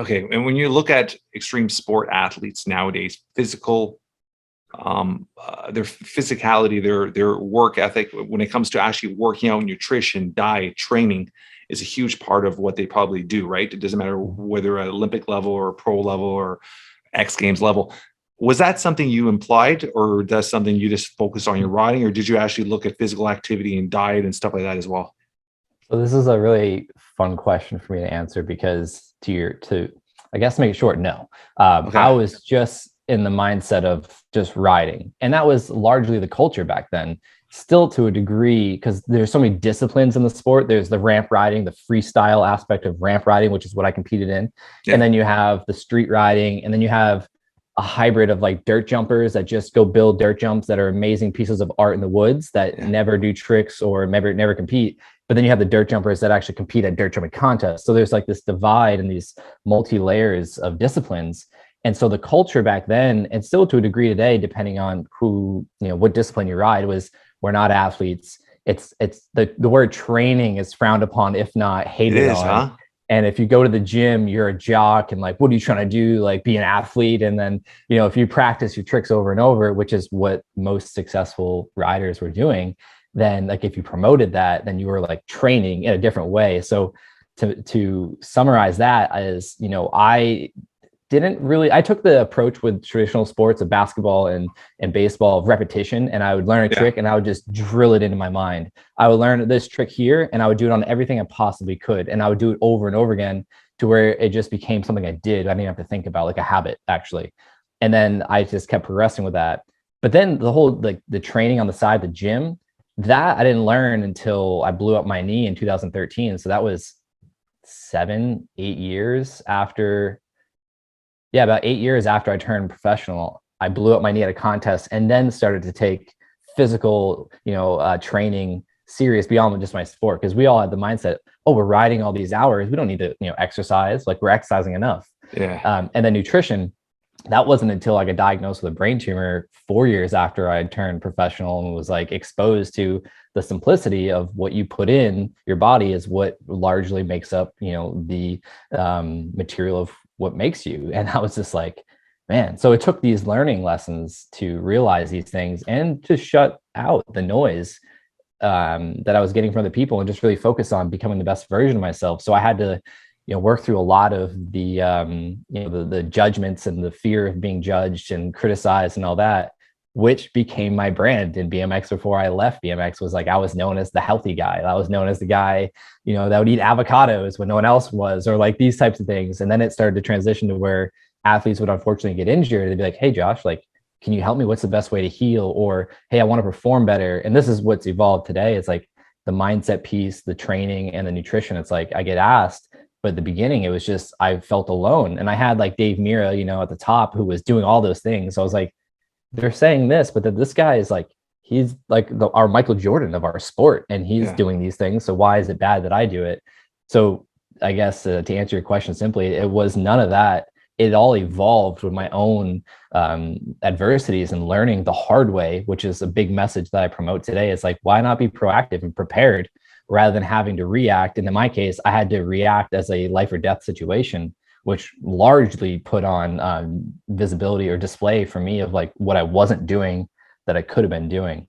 Okay. And when you look at extreme sport athletes nowadays, their physicality, their work ethic, when it comes to actually working out, nutrition, diet, training, is a huge part of what they probably do, right? It doesn't matter whether at Olympic level or pro level or X Games level. Was that something you implied, or that's something you just focused on your riding, or did you actually look at physical activity and diet and stuff like that as well? So this is a really fun question for me to answer because I guess make it short, no. I Okay. was just in the mindset of just riding. And that was largely the culture back then, still to a degree, because there's so many disciplines in the sport. There's the ramp riding, the freestyle aspect of ramp riding, which is what I competed in. And Yeah. then you have the street riding, and then you have a hybrid of like dirt jumpers that just go build dirt jumps that are amazing pieces of art in the woods that Yeah. never do tricks or never compete. But then you have the dirt jumpers that actually compete at dirt jumping contests. So there's like this divide and these multi layers of disciplines. And so the culture back then, and still to a degree today, depending on what discipline you ride, was we're not athletes. It's the word training is frowned upon, if not It hated is, on. huh? And if you go to the gym, you're a jock and like, what are you trying to do? Like be an athlete. And then, if you practice your tricks over and over, which is what most successful riders were doing, then like if you promoted that, then you were like training in a different way. So to summarize that as, I took the approach with traditional sports of basketball and baseball of repetition, and I would learn a Yeah. trick and I would just drill it into my mind. I would learn this trick here and I would do it on everything I possibly could. And I would do it over and over again to where it just became something I did. I didn't have to think about, like a habit actually. And then I just kept progressing with that. But then the whole, like the training on the side, the gym, that I didn't learn until I blew up my knee in 2013. So that was 7, 8 years after, yeah, about 8 years after I turned professional. I blew up my knee at a contest and then started to take physical, training serious beyond just my sport. Because we all had the mindset, oh, we're riding all these hours, we don't need to, exercise, like we're exercising enough. Yeah. And then nutrition, that wasn't until I got diagnosed with a brain tumor 4 years after I turned professional and was like exposed to the simplicity of what you put in your body is what largely makes up, the material of what makes you. And I was just like, man, so it took these learning lessons to realize these things and to shut out the noise that I was getting from the people and just really focus on becoming the best version of myself. So I had to, work through a lot of the judgments and the fear of being judged and criticized and all that, which became my brand in BMX. Before I left BMX, was like I was known as the healthy guy. I was known as the guy, that would eat avocados when no one else was, or like these types of things. And then it started to transition to where athletes would unfortunately get injured. They'd be like, hey, Josh, like, can you help me? What's the best way to heal? Or, hey, I want to perform better. And this is what's evolved today. It's like the mindset piece, the training, and the nutrition. It's like I get asked, but at the beginning, it was just I felt alone. And I had like Dave Mira, at the top, who was doing all those things. So I was like, they're saying this, but then this guy is like, he's like our Michael Jordan of our sport, and he's Yeah. doing these things. So why is it bad that I do it? So I guess to answer your question simply, it was none of that. It all evolved with my own adversities and learning the hard way, which is a big message that I promote today. It's like, why not be proactive and prepared rather than having to react? And in my case, I had to react as a life or death situation, which largely put on visibility or display for me of like what I wasn't doing that I could have been doing.